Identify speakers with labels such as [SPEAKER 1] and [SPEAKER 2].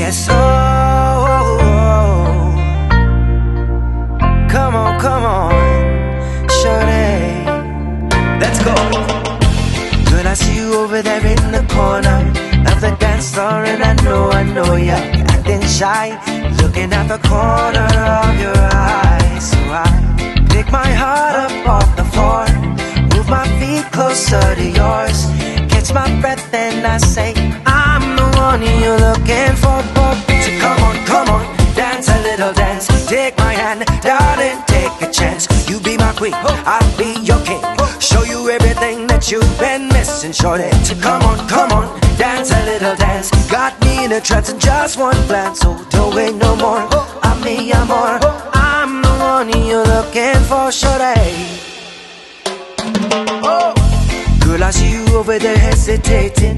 [SPEAKER 1] yes, oh. Come on, shorty, let's go. Girl, I see you over there in the corner of the dance floor, and I know you're acting shy, looking at the corner of your eyes. So I pick my heart up off the floor, move my feet closer to yours, catch my breath and I say, I'm the one you're looking for. So come on, dance a little dance. Take my hand, darling, take a chance. You be my queen, I'll be your king. Show you everything that you've been missing, shorty. So come on, dance a little dance. Got me in a trance in just one glance. So don't wait no more, I'm me, I'm more. I'm the one you're looking for, shorty. Oh. Girl, I see you over there hesitating,